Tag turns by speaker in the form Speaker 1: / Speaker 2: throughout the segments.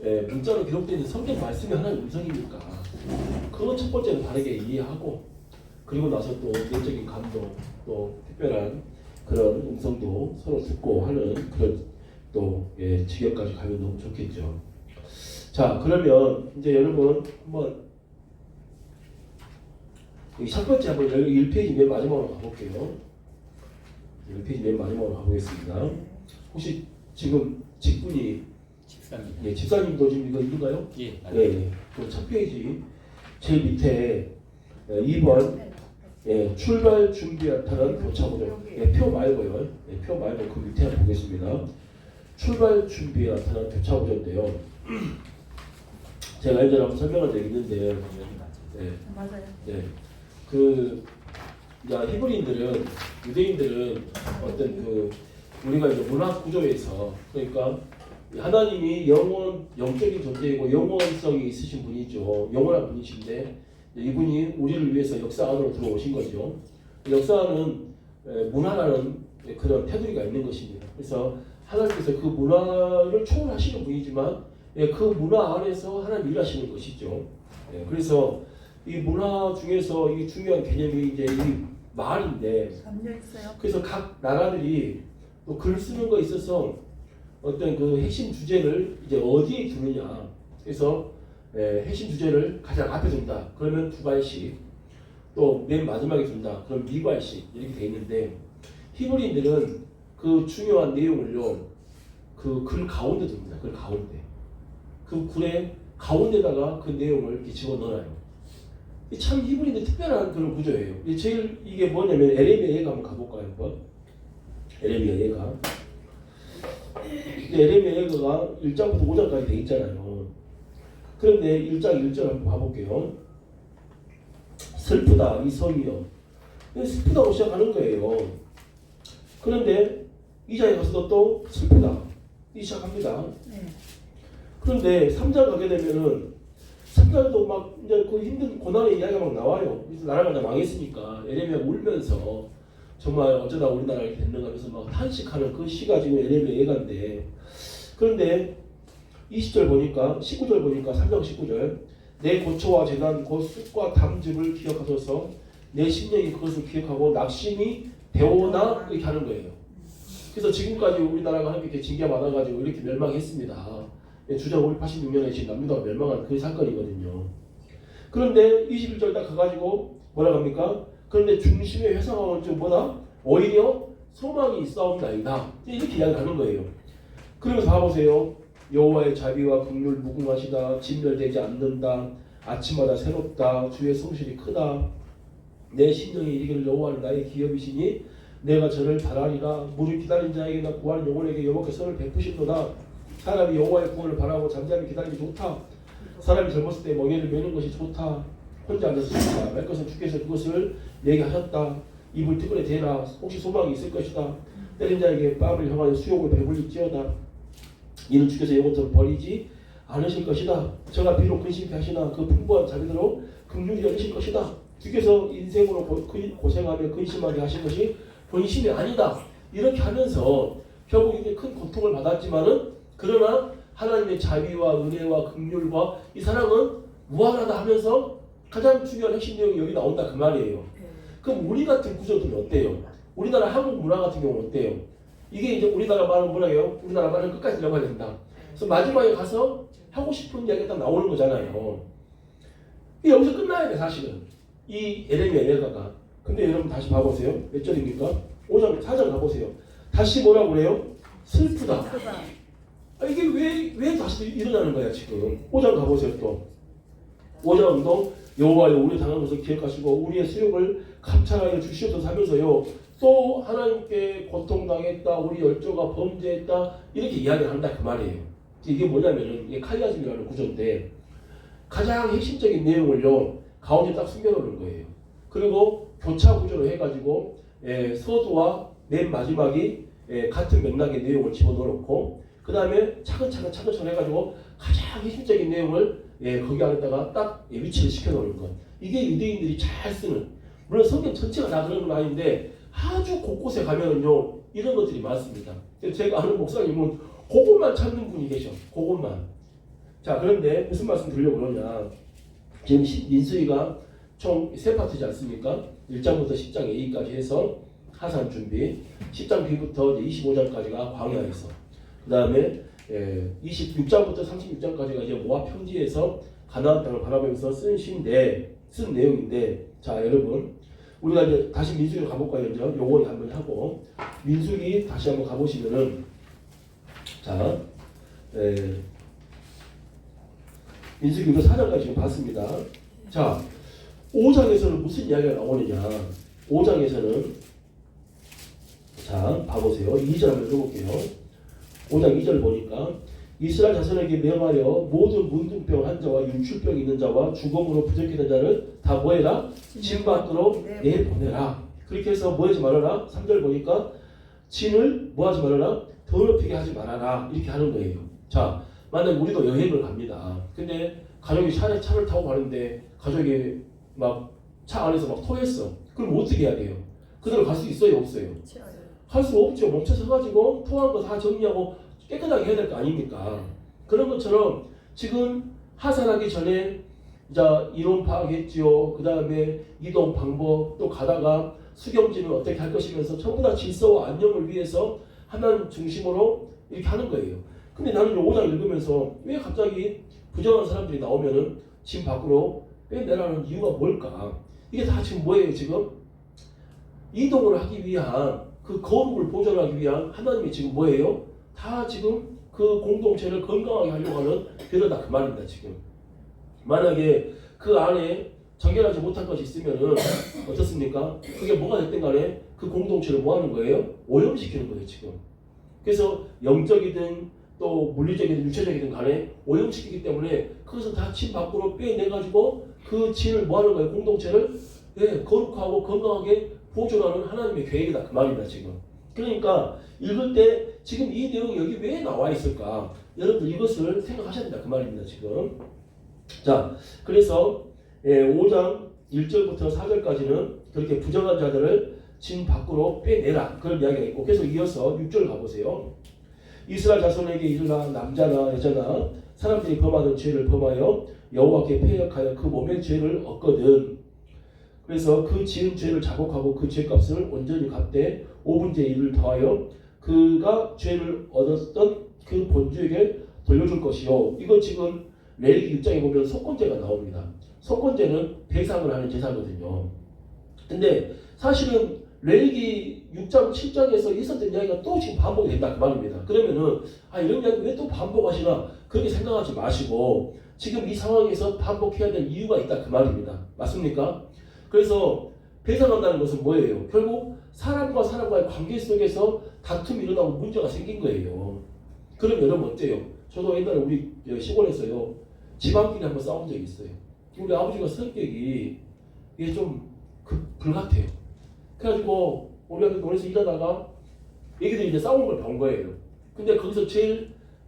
Speaker 1: 문자로 기록되어 있는 성경 말씀이 하나의 음성이니까 그거 첫 번째는 바르게 이해하고 그리고 나서 또 내적인 감동 또 특별한 그런 음성도 서로 듣고 하는 그런 또 지경까지 가면 너무 좋겠죠. 자 그러면 이제 여러분 한번 첫 번째 한번 1페이지 맨 마지막으로 가볼게요. 1페이지 맨 마지막으로 가보겠습니다. 혹시 지금 직분이
Speaker 2: 집사입니다.
Speaker 1: 예, 집사님도 지금 이거 읽은가요?
Speaker 2: 예.
Speaker 1: 네. 첫 페이지 제일 밑에 2번 출발 준비한타는 도착으로 표 말고요. 표 말고 그 밑에 한번 보겠습니다. 출발 준비한타는 도착오전인데요. 제가 예전에 한번 설명한 적이 있는데
Speaker 3: 맞아요.
Speaker 1: 그 히브리인들은 유대인들은 어떤 그 우리가 이제 문화 구조에서 그러니까 하나님이 영적인 존재이고 영원성이 있으신 분이죠. 영원한 분이신데 이분이 우리를 위해서 역사 안으로 들어오신 거죠. 역사는 문화라는 그런 테두리가 있는 것입니다. 그래서 하나님께서 그 문화를 초월하시는 분이지만 그 문화 안에서 하나님 일하시는 것이죠. 그래서 이 문화 중에서 이 중요한 개념이 이제 이 말인데 그래서 각 나라들이 또 글 쓰는 거에 있어서 어떤 그 핵심 주제를 이제 어디에 두느냐. 그래서 핵심 주제를 가장 앞에 둔다. 그러면 두 갈씩. 또 맨 마지막에 둔다. 그럼 네 갈씩 이렇게 돼 있는데 히브리인들은 그 중요한 내용을요. 그 글 가운데 둡니다. 글 가운데. 그 글의 가운데다가 그 내용을 이렇게 집어넣어요. 참 히브리인들 특별한 그런 구조예요. 제일 이게 뭐냐면 에레미야 예가 한번 가볼까요? 한번. 에레미야 예가. 에레미야 예가가 1장부터 5장까지 돼 있잖아요. 그런데 1장 1절 한번 봐볼게요. 슬프다 이 성이여. 슬프다고 시작하는 거예요. 그런데 2장에 가서도 또 슬프다 이 시작합니다. 그런데 3장 가게 되면은 3장도 막 이제 그 힘든 고난의 이야기가 막 나와요. 그래서 나라가 다 망했으니까 에레미야가 울면서 정말 어쩌다 우리나라가 이렇게 됐는가 하면서 막 탄식하는 그 시가 지금 에레미야 예가인데 그런데 20절 보니까 19절 보니까 3장 19절 내 고초와 재난 곧 쑥과 담즙을 기억하소서 내 심령이 그것을 기억하고 낙심이 되오나 이렇게 하는 거예요. 그래서 지금까지 우리나라가 이렇게 징계 받아가지고 이렇게 멸망했습니다. 주전 586년에 지금 남유다가 멸망한 그 사건이거든요. 그런데 21절 딱 가가지고 뭐라고 합니까? 그런데 중심의 회상하는 즉 뭐다? 오히려 소망이 있사옵나이다. 이렇게 이야기하는 거예요. 그러면서 봐보세요. 여호와의 자비와 긍휼 무궁하시다. 진멸되지 않는다. 아침마다 새롭다. 주의 성실이 크다. 내 심령이 이르기를 여호와는 나의 기업이시니 내가 저를 바라리라. 무릇 기다린 자에게나 구하는 영혼에게 여호와께 선을 베푸시도다. 사람이 여호와의 구원을 바라고 잠잠히 기다리기 좋다. 사람이 젊었을 때 멍에를 메는 것이 좋다. 혼자 앉아서 좋다. 말 것은 주께서 그것을 내게 하셨다. 입을 뜨끈에 대라. 혹시 소망이 있을 것이다. 때린 자에게 뺨을 향하여 수욕을 배불릴지어다. 이는 주께서 영원토록 버리지 않으실 것이다. 저가 비록 근심케 하시나 그 풍부한 자비대로 긍휼히 여기실 것이다. 주께서 인생으로 고생하며 근심하게 하신 것이 본심이 아니다. 이렇게 하면서 결국 이게 큰 고통을 받았지만은 그러나 하나님의 자비와 은혜와 긍휼과 이 사랑은 무한하다 하면서 가장 중요한 핵심 내용이 여기 나온다 그 말이에요. 그럼 우리 같은 구조들은 어때요? 우리나라 한국 문화 같은 경우는 어때요? 이게 이제 우리나라 말은 뭐라요? 우리나라 말은 끝까지 들어가야 된다. 그래서 마지막에 가서 하고 싶은 이야기가 딱 나오는 거잖아요. 이게 여기서 끝나야 돼 사실은. 이 에레미야 예가가. 근데 여러분 다시 봐보세요. 몇 절입니까? 5장 4장 가보세요. 다시 뭐라고 그래요? 슬프다. 이게 왜 다시 일어나는 거야 지금. 5장 가보세요 또. 5장도 여호와여 우리 당한 것을 기억하시고 우리의 수욕을 감찰하여 주시옵소서 하면서요. 또 하나님께 고통당했다. 우리 열조가 범죄했다. 이렇게 이야기를 한다 그 말이에요. 이게 뭐냐면은 이게 칼리아즘이라는 구조인데 가장 핵심적인 내용을요. 가운데 딱 숨겨놓는 거예요. 그리고 교차 구조로 해가지고 서두와 맨 마지막이 같은 맥락의 내용을 집어넣어놓고 그 다음에 차근차근 해가지고 가장 핵심적인 내용을 거기 안에다가 딱 위치를 시켜놓는 것. 이게 유대인들이 잘 쓰는. 물론 성경 전체가 다 그런 건 아닌데 아주 곳곳에 가면은요 이런 것들이 많습니다. 제가 아는 목사님은 그것만 찾는 분이 계셔. 그것만. 자, 그런데 무슨 말씀 드리려고 그러냐. 지금 민수기가 총 3파트지 않습니까? 1장부터 10장 A까지 해서 하산 준비, 10장 B부터 25장까지가 광야에서, 그 다음에 26장부터 36장까지가 이제 모압 평지에서 가나안 땅을 바라보면서 쓴 내용인데, 자, 여러분, 우리가 이제 다시 민수기로 가볼까요? 이제 요거 한번 하고, 민수기 다시 한번 가보시면은, 자, 민수기 4장까지 지금 봤습니다. 자, 5장에서는 무슨 이야기가 나오느냐. 5장에서는, 자, 봐보세요. 2절 한번 읽어볼게요. 5장 2절 보니까, 이스라엘 자손에게 명하여 모든 문둥병 환자와 윤출병 있는 자와 주검으로 부족했던 자를 다 뭐해라? 진 밖으로 내보내라. 그렇게 해서 뭐 하지 말아라? 3절 보니까 진을 뭐 하지 말아라? 더럽히게 하지 말아라. 이렇게 하는 거예요. 자, 만약 우리도 여행을 갑니다. 근데 가족이 차를 타고 가는데 가족이 막 차 안에서 막 토했어. 그럼 어떻게 해야 돼요? 그대로 갈 수 있어요? 없어요? 할 수 없죠. 멈춰서가지고 토한 거 다 정리하고 깨끗하게 해야 될 거 아닙니까? 그런 것처럼 지금 하산하기 전에 이제 이론 파악했지요. 그 다음에 이동 방법, 또 가다가 수경지는 어떻게 할 것이면서 전부 다 질서와 안녕을 위해서 하나님 중심으로 이렇게 하는 거예요. 근데 나는 5장 읽으면서 왜 갑자기 부정한 사람들이 나오면은 집 밖으로 빼내라는 이유가 뭘까? 이게 다 지금 뭐예요? 지금 이동을 하기 위한 그 거룩을 보존하기 위한 하나님이 지금 뭐예요? 다 지금 그 공동체를 건강하게 하려고 하는 배려다 그 말입니다. 지금 만약에 그 안에 정결하지 못한 것이 있으면은 어떻습니까? 그게 뭐가 됐든 간에 그 공동체를 뭐 하는 거예요? 오염시키는 거예요. 지금. 그래서 영적이든 또 물리적이든 육체적이든 간에 오염시키기 때문에 그것을 다 진 밖으로 빼내가지고 그 진을 뭐 하는 거예요? 공동체를 거룩하고 건강하게 보존하는 하나님의 계획이다 그 말입니다. 지금. 그러니까 읽을 때 지금 이 내용이 여기 왜 나와 있을까? 여러분들 이것을 생각하셔야 된다 그 말입니다. 지금. 자, 그래서 5장 1절부터 4절까지는 그렇게 부정한 자들을 진 밖으로 빼내라 그런 이야기가 있고, 계속 이어서 6절 가보세요. 이스라엘 자손에게 이르라. 남자나 여자나 사람들이 범하던 죄를 범하여 여호와께 패역하여 그 몸의 죄를 얻거든. 그래서 그 지은 죄를 자복하고 그 죄값을 온전히 갚되 5분의 1을 더하여 그가 죄를 얻었던 그 본주에게 돌려줄 것이요. 이거 지금 레위기 6장에 보면 속건제가 나옵니다. 속건제는 배상을 하는 제사거든요. 근데 사실은 레위기 6장 7장에서 있었던 이야기가 또 지금 반복이 된다 그 말입니다. 그러면은 이런 이야기 왜 또 반복하시나 그렇게 생각하지 마시고 지금 이 상황에서 반복해야 될 이유가 있다 그 말입니다. 맞습니까? 그래서 배상한다는 것은 뭐예요? 결국 사람과 사람과의 관계 속에서 다툼이 일어나고 문제가 생긴 거예요. 그럼 여러분 어때요? 저도 옛날에 우리 시골에서요 집안끼리 한번 싸운 적이 있어요. 우리 아버지가 성격이 이게 좀 불같아요. 그래가지고 우리 아버지 노래에서 일하다가 애기들이 이제 싸우는 걸 본 거예요. 근데 거기서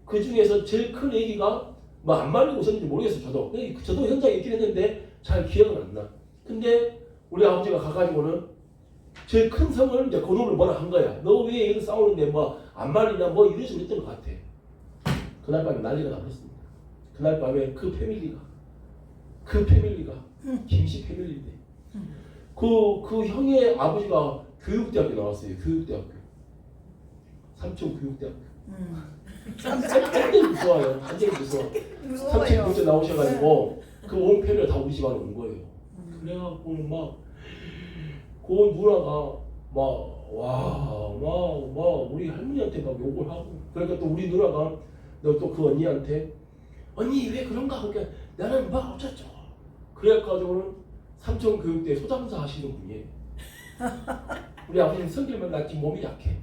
Speaker 1: 그 중에서 제일 큰 애기가 뭐 안 말리고 있었는지 모르겠어요. 저도 현장에 있긴 했는데 잘 기억은 안 나. 근데 우리 아버지가 가가지고는 제일 큰 성을 이제 그놈을 뭐라 한 거야. 너 왜 애들 싸우는데 뭐 안 말리냐 뭐 이런 식으로 했던 것 같아. 그날 밤에 난리가 나버렸습니다. 그날 밤에 그 패밀리가 김씨 패밀리인데 그 형의 아버지가 교육대학교 나왔어요. 교육대학교. 삼촌 교육대학교. 완전히 무서워요. 완전히 무서워. 삼촌 교육대 나오셔가지고 그 온 패밀리가 다 우리 집안에 온 거예요. 그래갖고 막 그 누나가 우리 할머니한테 막 욕을 하고, 그러니까 또 우리 누나가 또 그 언니한테 언니 왜 그런가 하니까 나는 막 어쩌죠. 그래가지고는 삼촌 교육대 소장사 하시는 분이에요. 우리 아버지는 성질만 났지 몸이 약해.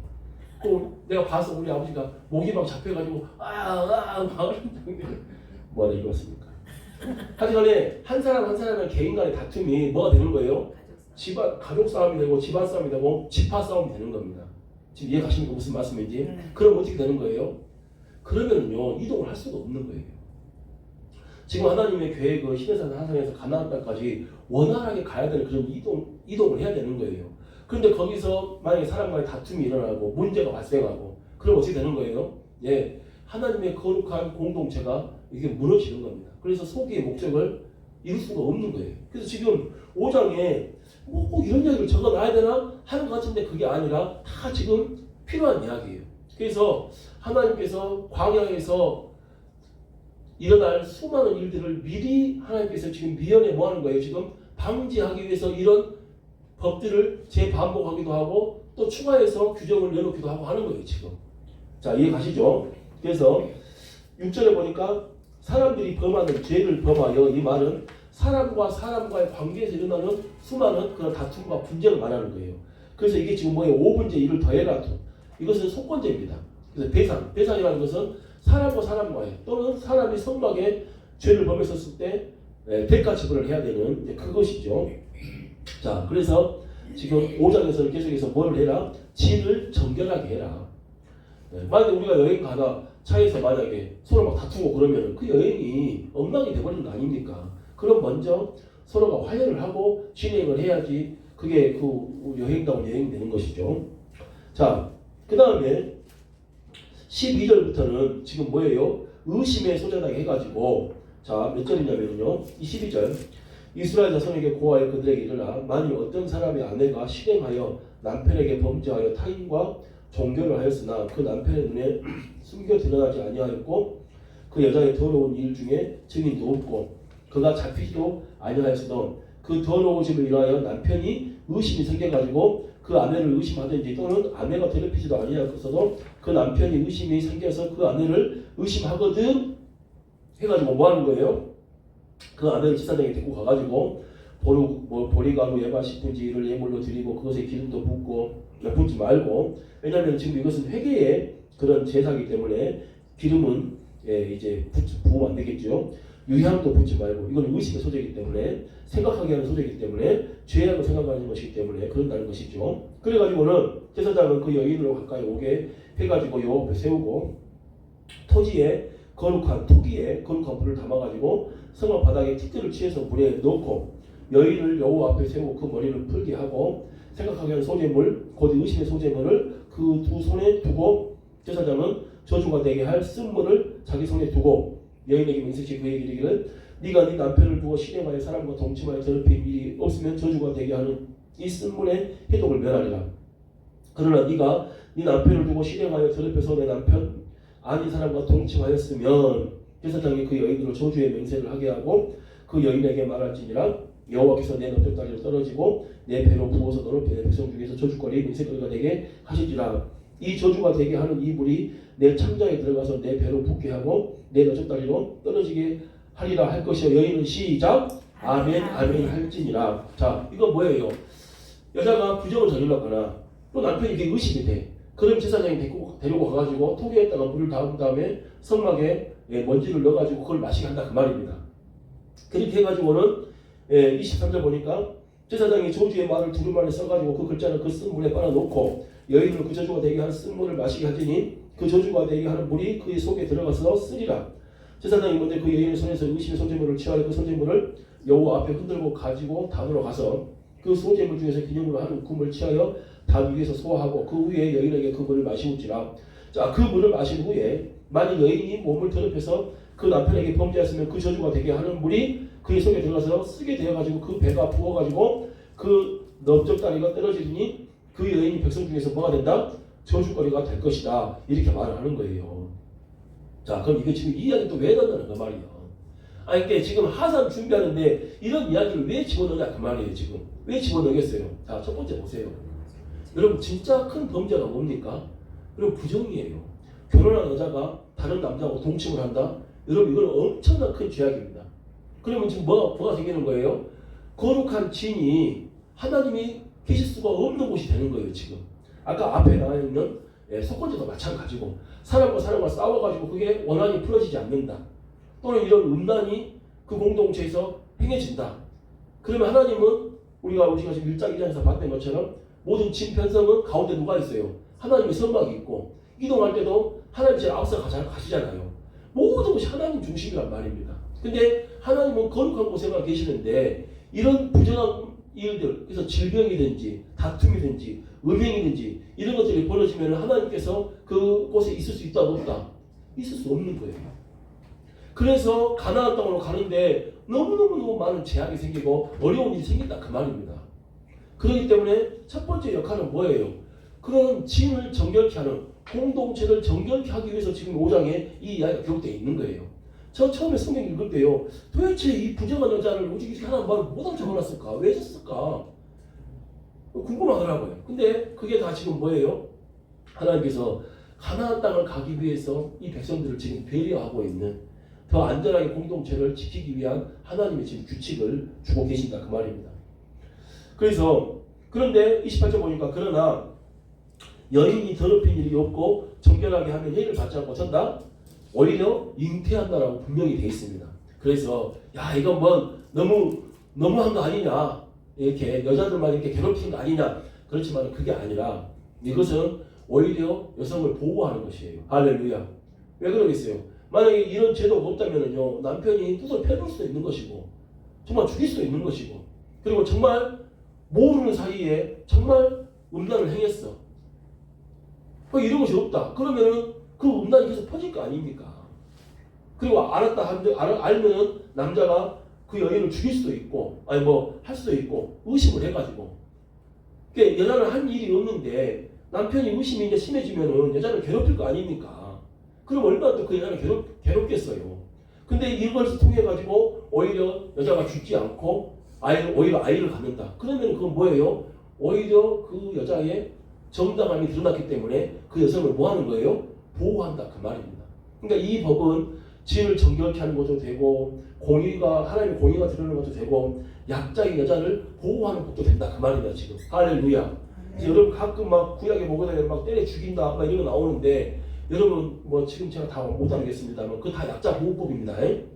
Speaker 1: 또 내가 봐서 우리 아버지가 목이 막 잡혀가지고 막 뭐하다 이렇습니까? 하지만에 한 사람의 개인 간의 다툼이 뭐가 되는 거예요? 가족 싸움이 되고 집안 싸움이 되고 지파 싸움이 되는 겁니다. 지금 이해 가십니까? 무슨 말씀인지? 그럼 어떻게 되는 거예요? 그러면요 이동을 할 수가 없는 거예요. 지금 하나님의 계획은 시내산 하산에서 가나안 땅까지 원활하게 가야 되는 그런 이동을 해야 되는 거예요. 그런데 거기서 만약에 사람과의 다툼이 일어나고 문제가 발생하고 그럼 어떻게 되는 거예요? 하나님의 거룩한 공동체가 이게 무너지는 겁니다. 그래서 소기의 목적을 이룰 수가 없는 거예요. 그래서 지금 5장에 꼭 이런 이야기를 적어놔야 되나 하는 것 같은데 그게 아니라 다 지금 필요한 이야기예요. 그래서 하나님께서 광야에서 일어날 수많은 일들을 미리 하나님께서 지금 미연에 뭐 하는 거예요? 지금 방지하기 위해서 이런 법들을 재반복하기도 하고 또 추가해서 규정을 내놓기도 하고 하는 거예요, 지금. 자, 이해 가시죠? 그래서 6절에 보니까 사람들이 범하는 죄를 범하여, 이 말은 사람과 사람과의 관계에서 일어나는 수많은 그런 다툼과 분쟁을 말하는 거예요. 그래서 이게 지금 뭐예요? 5분제 1을 더해라. 이것은 속건제입니다. 그래서 배상이라는 것은 사람과 사람과의 또는 사람이 성막에 죄를 범했었을 때 대가 지불을 해야 되는 그것이죠. 자, 그래서 지금 5장에서는 계속해서 뭘 해라? 진을 정결하게 해라. 만약에 우리가 여행 가다 차에서 만약에 서로 막 다투고 그러면 그 여행이 엉망이 돼버리는 거 아닙니까? 그럼 먼저 서로가 화해를 하고 진행을 해야지 그게 그 여행다운 여행이 되는 것이죠. 자, 그 다음에 12절부터는 지금 뭐예요? 의심의 소재다 해가지고, 자, 몇 절이냐면요, 이 12절. 이스라엘 자손에게 고하여 그들에게 이르라. 만일 어떤 사람의 아내가 실행하여 남편에게 범죄하여 타인과 종교를 하였으나 그 남편의 눈에 숨겨 드러나지 아니하였고 그 여자의 더러운 일 중에 증인도 없고 그가 잡히지도 아니하였으도 그 더러우심을 인하여 남편이 의심이 생겨가지고 그 아내를 의심하든지 또는 아내가 괴롭히지도 아니하였어도 그 남편이 의심이 생겨서 그 아내를 의심하거든 해가지고 뭐 하는 거예요? 그 아내를 지사장에 데리고 가가지고 보리가루 예바 10분지를 예물로 드리고 그것에 기름도 붓지 말고, 왜냐하면 지금 이것은 회개의 그런 제사이기 때문에 기름은 이제 부으면 안 되겠죠. 유향도 붓지 말고, 이건 의식의 소재이기 때문에 생각하게 하는 소재이기 때문에 죄라고 생각하는 것이기 때문에 그런다는 것이죠. 그래가지고는 제사장은 그 여인으로 가까이 오게 해가지고 요 앞에 세우고 토기에 거룩한 불을 담아가지고 성막 바닥에 티끌을 취해서 물에 넣고 여인을 여호와 앞에 세우고 그 머리를 풀게 하고 생각하게 하는 소재물, 곧 의심의 소재물을 그 두 손에 두고 제사장은 저주가 되게 할 쓴물을 자기 손에 두고 여인에게 맹세치 그에게 이르기를 네가 네 남편을 두고 실행하여 사람과 동침하여 더럽힌 일이 없으면 저주가 되게 하는 이 쓴물의 해독을 면하리라. 그러나 네가 네 남편을 두고 실행하여 더럽혀서 내 남편 아닌 사람과 동침하였으면 제사장이 그 여인으로 저주의 맹세를 하게 하고 그 여인에게 말할지니라 여호와께서 내 넓적다리로 떨어지고 내 배로 부어서 너를 내 백성 중에서 저주거리 맹세거리가 되게 하시리라. 이 저주가 되게 하는 이 물이 내 창자에 들어가서 내 배로 붓게 하고 내 넓적다리로 떨어지게 하리라 할 것이요. 여인은 시작 아멘 아멘 할지니라. 자, 이건 뭐예요? 여자가 부정을 저질렀거나 또 남편이 이게 의심이 돼. 그럼 제사장이 데리고 가가지고 토기에다가 물을 담은 다음에 성막에 먼지를 넣어가지고 그걸 마시게 한다 그 말입니다. 그렇게 해가지고는 23절 보니까 제사장이 저주의 말을 두루마리 써가지고 그 글자를 그 쓴 물에 빨아놓고 여인을 그 저주가 되게 하는 쓴 물을 마시게 하지니 그 저주가 되게 하는 물이 그의 속에 들어가서 쓰리라. 제사장이 먼저 그 여인의 손에서 의심의 소재물을 취하여 그 소재물을 여호와 앞에 흔들고 가지고 단으로 가서 그 소재물 중에서 기념으로 하는 금을 취하여 단 위에서 소화하고 그 후에 여인에게 그 물을 마시우지라. 자, 그 물을 마신 후에 만일 여인이 몸을 더럽혀서 그 남편에게 범죄했으면 그 저주가 되게 하는 물이 그의 속에 들어가서 쓰게 되어가지고 그 배가 부어가지고 그 넓적다리가 떨어지니 그 여인이 백성 중에서 뭐가 된다? 저주거리가 될 것이다. 이렇게 말을 하는 거예요. 자, 그럼 이거 지금 이 이야기 또 왜 넣는다는 그 말이야. 아니, 그러니까 지금 하산 준비하는데 이런 이야기를 왜 집어넣냐 그 말이에요. 지금 왜 집어넣겠어요? 자, 첫 번째 보세요. 여러분 진짜 큰 범죄가 뭡니까? 여러분 부정이에요. 결혼한 여자가 다른 남자하고 동침을 한다? 여러분 이건 엄청난 큰 죄악입니다. 그러면 지금 뭐가 생기는 거예요? 거룩한 진이 하나님이 계실 수가 없는 곳이 되는 거예요. 지금 아까 앞에 나와 있는 속건제도 마찬가지고 사람과 싸워가지고 그게 원한이 풀어지지 않는다. 또는 이런 음란이 그 공동체에서 행해진다. 그러면 하나님은 우리가 지금 1장 2장에서 봤던 것처럼 모든 진 편성은 가운데 누가 있어요? 하나님의 선막이 있고 이동할 때도 하나님이 제일 앞서 가시잖아요. 모든 것이 하나님 중심이란 말입니다. 근데 하나님은 거룩한 곳에만 계시는데 이런 부정한 일들, 그래서 질병이든지 다툼이든지 음행이든지 이런 것들이 벌어지면 하나님께서 그곳에 있을 수 있다 없다? 있을 수 없는 거예요. 그래서 가나안 땅으로 가는데 너무너무 많은 제약이 생기고 어려운 일이 생긴다 그 말입니다. 그렇기 때문에 첫 번째 역할은 뭐예요? 그런 진을 정결케 하는 공동체를 정결케 하기 위해서 지금 5장에 이 이야기가 기록되어 있는 거예요. 저 처음에 성경 읽을 때요. 도대체 이 부정한 여자를 오직 하나님 말을 뭐라고 적어놨을까? 왜 썼을까? 궁금하더라고요. 근데 그게 다 지금 뭐예요? 하나님께서 가나안 땅을 가기 위해서 이 백성들을 지금 배려하고 있는 더 안전하게 공동체를 지키기 위한 하나님의 지금 규칙을 주고 계신다 그 말입니다. 그래서 그런데 28절 보니까 그러나 여인이 더럽힌 일이 없고 정결하게 하면 해를 받지 않고 전다 오히려 잉태한다라고 분명히 되어 있습니다. 그래서 야 이건 뭐 너무한 거 아니냐 이렇게 여자들만 이렇게 괴롭히는 거 아니냐 그렇지만 그게 아니라 이것은 오히려 여성을 보호하는 것이에요. 할렐루야. 왜 그러겠어요? 만약에 이런 제도가 없다면요 남편이 뜻을 패볼 수도 있는 것이고 정말 죽일 수도 있는 것이고 그리고 정말 모르는 사이에 정말 음란을 행했어. 이런 것이 없다. 그러면은 그 음란이 계속 퍼질 거 아닙니까? 그리고 알면은 남자가 그 여인을 죽일 수도 있고, 아니 뭐 할 수도 있고, 의심을 해가지고. 그러니까 여자는 한 일이 없는데 남편이 의심이 이제 심해지면은 여자를 괴롭힐 거 아닙니까? 그럼 얼마나 또 그 여자를 괴롭겠어요. 근데 이걸 통해가지고 오히려 여자가 죽지 않고 오히려 아이를 갖는다. 그러면 그건 뭐예요? 오히려 그 여자의 정당함이 드러났기 때문에 그 여성을 뭐 하는 거예요? 보호한다 그 말입니다. 그러니까 이 법은 진을 정결케 하는 것도 되고 하나님의 공의가 드러나는 것도 되고 약자의 여자를 보호하는 법도 된다 그 말입니다 지금. 할렐루야. 여러분 가끔 막 구약에 보거든요 막 때려 죽인다 막 이런 거 나오는데 여러분 뭐 지금 제가 다 못 하겠습니다만 그거 다 약자 보호법입니다. 예를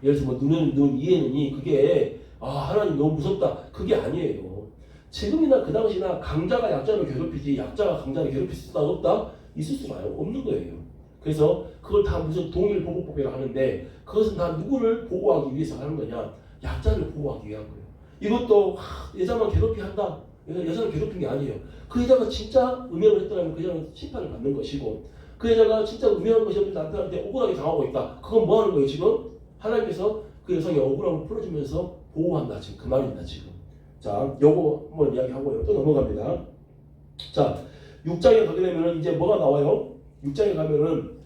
Speaker 1: 들어서 뭐 눈은 이해는 이 그게 하나님 너무 무섭다 그게 아니에요. 지금이나 그 당시나 강자가 약자를 괴롭히지 약자가 강자를 괴롭힐 수가 없다? 있을 수가 없는 거예요. 그래서 그걸 다 무슨 동일 보호법이라고 하는데 그것은 다 누구를 보호하기 위해서 하는 거냐? 약자를 보호하기 위한 거예요. 이것도 여자만 괴롭히 한다. 여자를 괴롭힌 게 아니에요. 그 여자가 진짜 음행을 했더라면 그 여자는 심판을 받는 것이고 그 여자가 진짜 음행한 것이 없는 남편한테 억울하게 당하고 있다. 그건 뭐 하는 거예요 지금? 하나님께서 그 여성의 억울함을 풀어주면서 보호한다 지금 그 말입니다 지금. 자, 요거 한번 이야기하고요. 또 넘어갑니다. 자, 6장에 가게 되면은 이제 뭐가 나와요? 6장에 가면은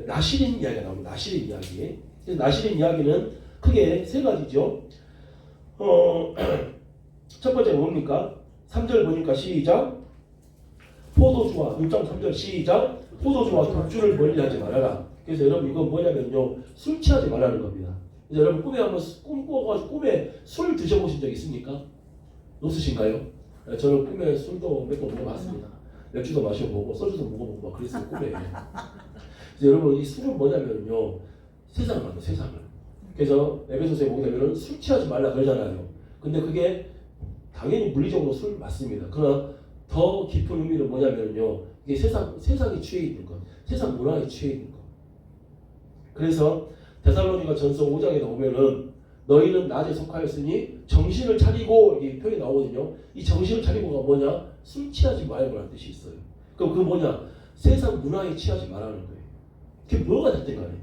Speaker 1: 나실인 이야기가 나옵니다. 나실인 이야기. 나실인 이야기는 크게 세 가지죠. 첫 번째 뭡니까? 3절 보니까 시작. 포도주와 6장 3절 시작. 포도주와 독주를 멀리하지 말아라. 그래서 여러분 이건 뭐냐면요. 술 취하지 말라는 겁니다. 그래서 여러분 꿈에 한번 꿈꿔가지고 꿈에 술 드셔보신 적 있습니까? 없으신가요? 저는 꿈에 술도 몇 번 먹어봤습니다. 맥주도 마셔보고 소주도 먹어보고 막 그랬어요 꿈에. 그래서 여러분 이 술은 뭐냐면요 세상을 만든 세상을. 그래서 에베소서에 보게 되면은 술 취하지 말라 그러잖아요. 근데 그게 당연히 물리적으로 술 맞습니다. 그러나 더 깊은 의미는 뭐냐면요 이게 세상에 취해 있는 것, 세상 문화에 취해 있는 것. 그래서 데살로니가 전서 5장에 보면은 너희는 낮에 속하였으니 정신을 차리고 이 표현이 나오거든요. 이 정신을 차리고가 뭐냐? 술 취하지 말고라는 뜻이 있어요. 그럼 그 뭐냐? 세상 문화에 취하지 말라는 거예요. 그게 뭐가 됐든 간에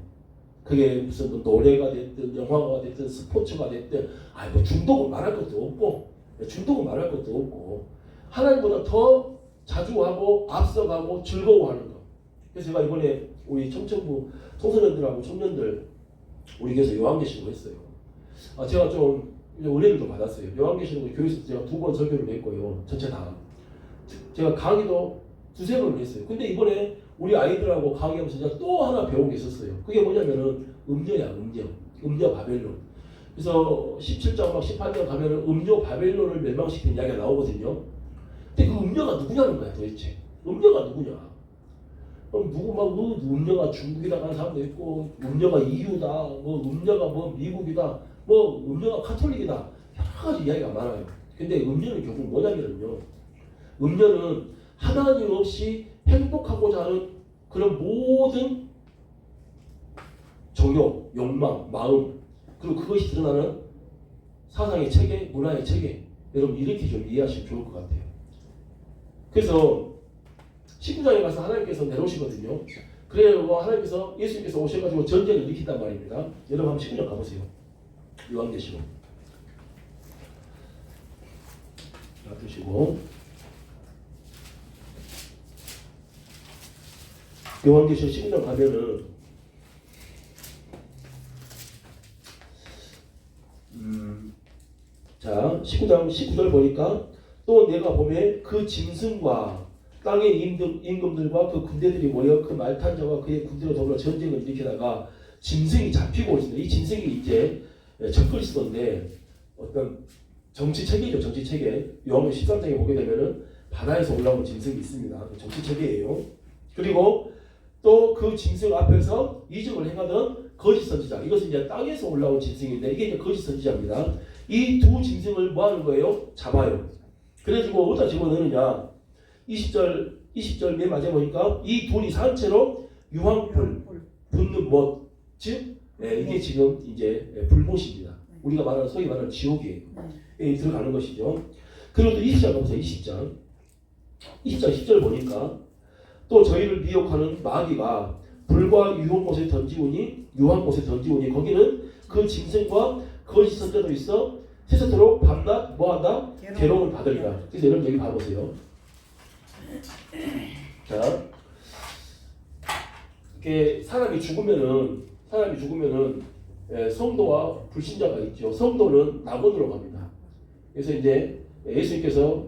Speaker 1: 그게 무슨 뭐 노래가 됐든 영화가 됐든 스포츠가 됐든 뭐 중독은 말할 것도 없고 중독은 말할 것도 없고 하나님보다 더 자주 하고 앞서가고 즐거워하는 것. 그래서 제가 이번에 우리 청년부 청소년들하고 청년들 우리 교회에서 요한계시록 했어요. 제가 좀 은혜를 받았어요. 요한계시록 교회에서 제가 2번 설교를 했고요. 전체 다. 제가 강의도 2-3번을 했어요. 근데 이번에 우리 아이들하고 강의하면서 제가 또 하나 배운 게 있었어요. 그게 뭐냐면은 음녀야, 음녀. 음녀 바벨론. 그래서 17장 막 18장 가면은 음녀 바벨론을 멸망시키는 이야기가 나오거든요. 근데 그 음녀가 누구냐는 거야 도대체. 음녀가 누구냐. 누구 막 음녀가 중국이다 하는 사람도 있고 음녀가 EU다 뭐 음녀가 뭐 미국이다 뭐 음녀가 카톨릭이다 여러 가지 이야기가 많아요. 근데 음녀는 결국 뭐냐면요 음녀는 하나님 없이 행복하고자 하는 그런 모든 정욕, 욕망, 마음 그리고 그것이 드러나는 사상의 체계, 문화의 체계 여러분 이렇게 좀 이해하시면 좋을 것 같아요. 그래서 19장에 가서 하나님께서 내놓으시거든요. 그래요. 하나님께서 예수님께서 오셔가지고 전쟁을 일으킨단 말입니다. 여러분 한번 19년 가보세요. 요한계시록. 놔두시고 요한계시록 19년 가면은 자 19장 19절 보니까 또 내가 보면 그 짐승과 땅의 임금들과 그 군대들이 모여 그 말탄 자와 그의 군대로 더불어 전쟁을 일으키다가 짐승이 잡히고 있습니다. 이 짐승이 이제 적그리스도인데 어떤 정치체계죠. 정치체계. 요한복음 13장에 보게 되면은 바다에서 올라오는 짐승이 있습니다. 정치체계예요. 그리고 또 그 짐승 앞에서 이적을 행하던 거짓 선지자. 이것은 이제 땅에서 올라온 짐승인데 이게 이제 거짓 선지자입니다. 이 두 짐승을 뭐 하는 거예요? 잡아요. 그래가지고 어디다 집어넣느냐? 20절 맨 마지막에 보니까 이 돌이 산채로 유황불 붙는 못, 즉 이게 지금 이제 불못입니다. 우리가 말하는 소위 말하는 지옥이에요. 들어가는 것이죠. 그리고 또 20장 가보세요. 20장 10절 보니까 또 저희를 미혹하는 마귀가 불과 유황못에 던지우니 거기는 그 짐승과 거짓 선자도 있어 세세토록 밤낮 뭐한다? 괴로움을 받으리라. 그래서 여러분 여기 봐보세요. 자, 이렇게 사람이 죽으면은 성도와 불신자가 있죠. 성도는 낙원으로 갑니다. 그래서 이제 예수님께서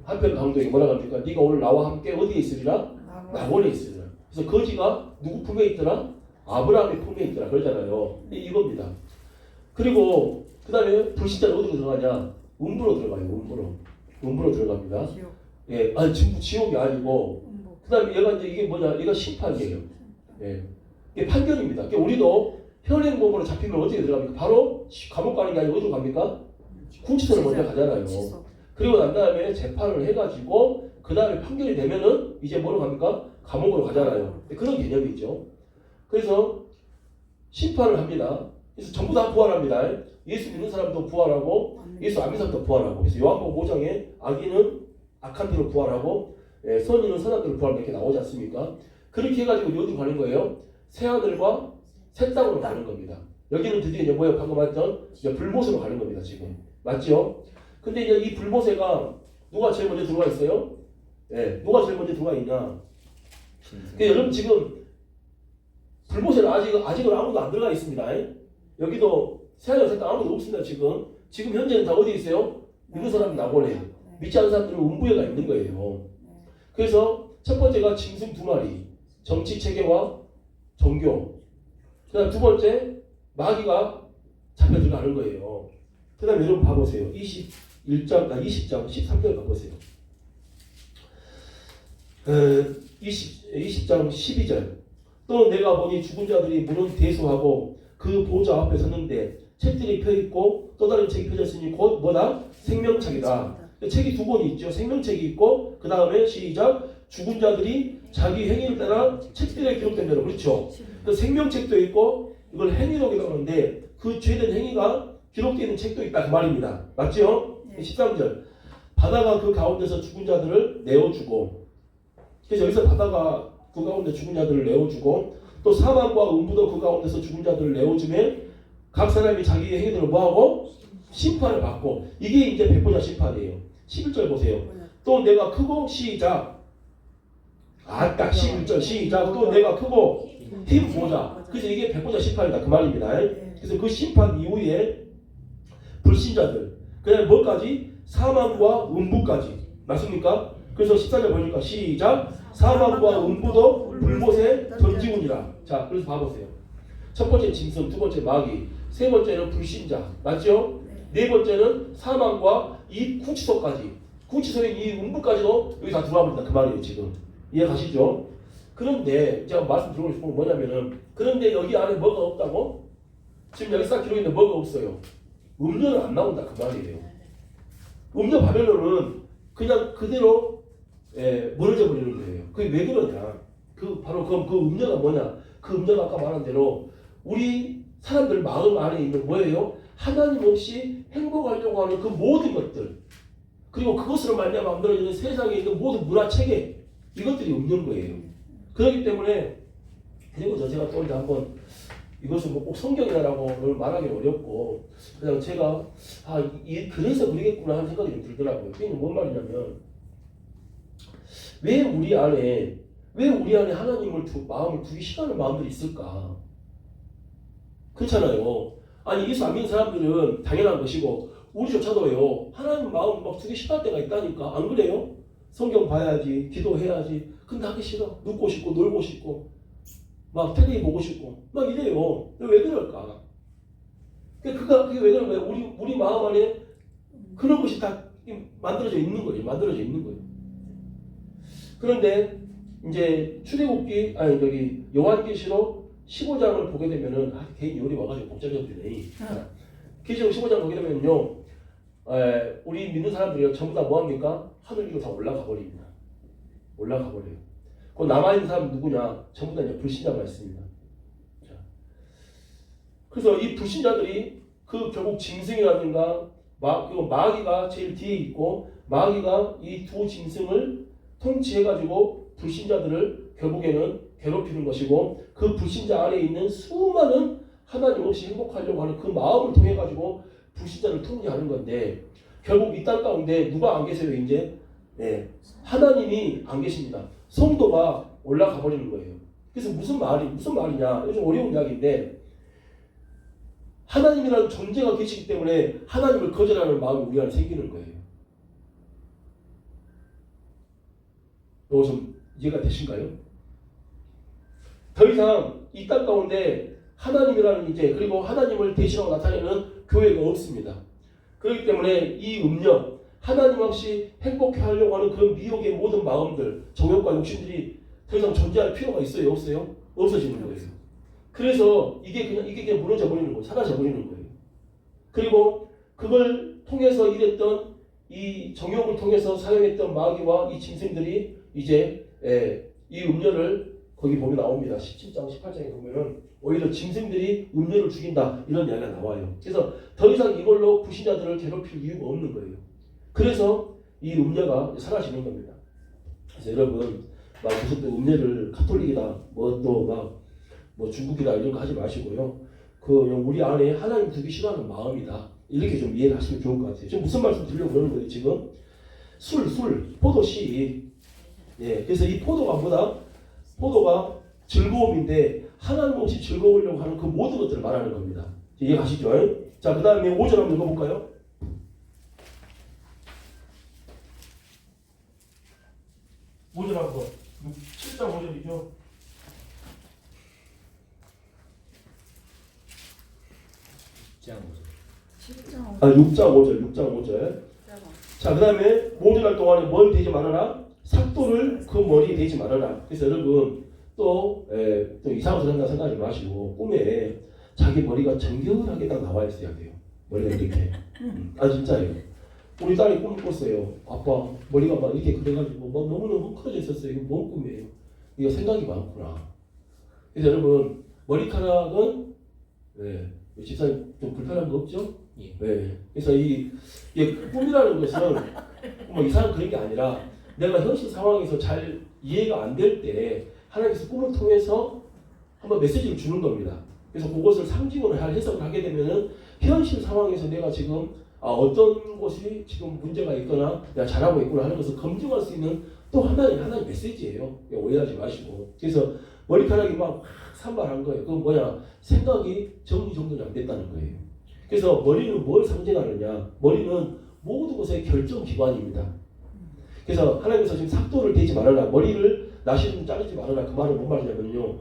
Speaker 1: 한편 강도에게 뭐라고 합니까? 네가 오늘 나와 함께 어디에 있으리라? 낙원에 있으리라. 그래서 거지가 누구 품에 있더라? 아브라함의 품에 있더라. 그러잖아요. 이겁니다. 그리고 그 다음에 불신자는 어디로 들어가냐? 음부로 들어가요. 음부로 들어갑니다. 예, 아니 지옥이 아니고 그 다음에 얘가 이제 이게 뭐냐? 얘가 심판이에요. 예, 이게 판결입니다. 그러니까 우리도 현행범으로 잡히면 어떻게 들어갑니까? 바로 감옥 가는 게 아니고 어디로 갑니까? 구치소를 먼저 가잖아요. 그리고 난 다음에 재판을 해가지고 그 다음에 판결이 되면은 이제 뭐로 갑니까? 감옥으로 가잖아요. 그런 개념이죠. 그래서 심판을 합니다. 그래서 전부 다 부활합니다. 예수 믿는 사람도 부활하고 예수 안 믿는 사람도 부활하고. 그래서 요한복음 5장에 악인은 악한 대로 부활하고 선인은 선한 대로 부활하고 이렇게 나오지 않습니까? 그렇게 해가지고 어디 가는 거예요? 새하늘과 새 땅으로 가는 겁니다. 여기는 드디어 이제 뭐예요? 방금 말했던 이제 불못으로 가는 겁니다. 지금 맞죠? 근데 이제 이 불못에가 누가 제일 먼저 들어와 있어요? 네, 누가 제일 먼저 들어와 있냐? 그러니까 여러분 지금 불못에는 아직은 아무도 안 들어가 있습니다. 여기도 새하늘 새 땅 아무도 없습니다. 지금 현재는 다 어디 있어요? 믿는 사람은 낙원에, 믿지 않는 사람들은 음부에 가 있는 거예요. 그래서 첫 번째가 짐승 2마리, 정치 체계와 종교. 그다음 두 번째 마귀가 잡혀 들어가는 거예요. 그다음에 여러분 봐보세요. 20장 13절 가보세요. 20장 12절. 또 내가 보니 죽은 자들이 무는 대수하고 그 보좌 앞에 섰는데 책들이 펴있고 또 다른 책이 펴졌으니 곧 뭐다? 생명책이다. 책이 두 권이 있죠. 생명책이 있고 그 다음에 시작. 죽은 자들이 자기 행위를 따라 책들에 기록된 대로. 그렇죠. 그 생명책도 있고 이걸 행위록이라고 하는데 그 죄된 행위가 기록되어 있는 책도 있다. 그 말입니다. 맞죠? 13절. 바다가 그 가운데서 죽은 자들을 내어주고. 그래서 여기서 바다가 그 가운데 죽은 자들을 내어주고 또 사망과 음부도 그 가운데서 죽은 자들을 내어주면 각 사람이 자기의 행위들을 뭐하고? 심판을 받고. 이게 이제 백보자 심판이에요. 11절 보세요. 또 내가 크고 시작. 딱 11절 시작. 또 내가 크고 힘 보자. 그래서 이게 백보자 심판이다. 그 말입니다. 그래서 그 심판 이후에 불신자들 그 다음에 뭐까지? 사망과 음부까지. 맞습니까? 그래서 14절 보니까 시작. 사망과 음부도 불못에 던지우니라. 자, 그래서 봐보세요. 첫 번째 짐승, 두 번째 마귀, 세 번째는 불신자. 맞죠? 네 번째는 사망과 이 구치소까지. 구치소인 이 음부까지도 여기 다 들어와 버린다. 그 말이에요, 지금. 이해 가시죠? 그런데 제가 말씀 드리고 싶은 건 뭐냐면은 그런데 여기 안에 뭐가 없다고? 지금 여기 싹 기록있는데 뭐가 없어요? 음료는 안 나온다. 그 말이에요. 음료 바벨론은 그냥 그대로 멀어져 버리는 거예요. 그게 왜 그러냐? 바로 그 음료가 뭐냐? 그 음료가 아까 말한 대로 우리 사람들 마음 안에 있는 뭐예요? 하나님 없이 행복하려고 하는 그 모든 것들, 그리고 그것으로 말미암아 만들어지는 세상에 있는 모든 문화 체계, 이것들이 없는 거예요. 그렇기 때문에 그리고 제가 또 이제 한번 이것은 뭐 꼭 성경이라고 말하기 어렵고 그냥 제가 그래서 그러겠구나 하는 생각이 좀 들더라고요. 그게 뭔 말이냐면 왜 우리 안에 하나님을 마음을 두기 싫어하는 마음들이 있을까? 그렇잖아요. 아니 예수 안 믿는 사람들은 당연한 것이고 우리조차도요 하나님 마음 막 두기 싫어할 때가 있다니까. 안 그래요? 성경 봐야지, 기도해야지. 근데 하기 싫어. 눕고 싶고 놀고 싶고 막 텔레비 보고 싶고 막 이래요. 왜 그럴까? 그게 왜 그런 거예요? 우리 마음 안에 그런 것이 다 만들어져 있는 거예요. 만들어져 있는 거예요. 그런데 이제 여기 요한계시록 15장을 보게 되면은 개인 요리 와가지고 복잡해지네. 계시록 15장 보게 되면요, 우리 믿는 사람들이 전부 다 뭐합니까? 하늘 위로 다 올라가 버립니다. 올라가 버려요. 그 남아있는 사람 누구냐? 전부 다 이제 불신자가 있습니다. 자, 그래서 이 불신자들이 결국 짐승이라든가 그리고 마귀가 제일 뒤에 있고 마귀가 이 두 짐승을 통치해가지고 불신자들을 결국에는 괴롭히는 것이고 그 불신자 안에 있는 수많은 하나님 없이 행복하려고 하는 그 마음을 통해 가지고 불신자를 통제하는 건데 결국 이 땅 가운데 누가 안 계세요 이제? 네, 하나님이 안 계십니다. 성도가 올라가 버리는 거예요. 그래서 무슨 말이냐? 요즘 어려운 이야기인데 하나님이라는 존재가 계시기 때문에 하나님을 거절하는 마음이 우리 안에 생기는 거예요. 이거 좀 이해가 되신가요? 더 이상 이 땅 가운데 하나님이라는 그리고 하나님을 대신하고 나타내는 교회가 없습니다. 그렇기 때문에 이 음력 하나님 없이 행복해하려고 하는 그 미혹의 모든 마음들, 정욕과 욕심들이 더 이상 존재할 필요가 있어요? 없어요? 없어지는 거예요. 그래서 이게 그냥 무너져 버리는 거예요. 사라져 버리는 거예요. 그리고 그걸 통해서 일했던 이 정욕을 통해서 사용했던 마귀와 이 짐승들이 이제 이 음료를 거기 보면 나옵니다. 17장, 18장에 보면은 오히려 짐승들이 음료를 죽인다 이런 이야기가 나와요. 그래서 더 이상 이걸로 불신자들을 괴롭힐 이유가 없는 거예요. 그래서 이 음료가 사라지는 겁니다. 그래서 여러분 무슨 또 음료를 카톨릭이다 뭐 중국이다 이런 거 하지 마시고요. 우리 안에 하나님 두기 싫어하는 마음이다. 이렇게 좀 이해를 하시면 좋을 것 같아요. 지금 무슨 말씀 드리려고 그러는 거예요? 지금 포도씨. 예, 그래서 이 포도가 즐거움인데 하나님 없이 즐거우려고 하는 그 모든 것들을 말하는 겁니다. 이해가시죠? 자, 그 다음에 5절 한번 읽어볼까요? 5절 한번 7장 5절이죠. 6장 5절. 자, 그 다음에 모전할 동안에 뭘 대지 말아라? 삭도를 그 머리에 대지 말아라. 그래서 여러분 또 이상한 소리 한다 생각하지 마시고 꿈에 자기 머리가 정결하게 딱 나와 있어야 돼요. 머리가 이렇게. 진짜예요. 우리 딸이 꿈을 꿨어요. 아빠 머리가 막 이렇게 그래가지고 막 너무너무 헝클어져 있었어요. 이거 뭔 꿈이에요? 이거 생각이 많구나. 그래서 여러분 머리카락은 집사님 좀 불편한 거 없죠? 예. 네. 그래서 이게 꿈이라는 것은 뭐 이상한 그런 게 아니라 내가 현실 상황에서 잘 이해가 안 될 때 하나님께서 꿈을 통해서 한번 메시지를 주는 겁니다. 그래서 그것을 상징으로 해석을 하게 되면은 현실 상황에서 내가 지금 어떤 것이 지금 문제가 있거나 내가 잘하고 있구나 하는 것을 검증할 수 있는 또 하나의 메시지예요. 오해하지 마시고. 그래서 머리카락이 막 산발한 거예요. 그건 뭐냐? 생각이 정리정돈이 안 됐다는 거예요. 그래서 머리는 뭘 상징하느냐? 머리는 모든 것의 결정기관입니다. 그래서 하나님께서 지금 삭도를 대지 말아라. 머리를 나시는 자르지 말아라. 그 말은 뭔 말이냐면요.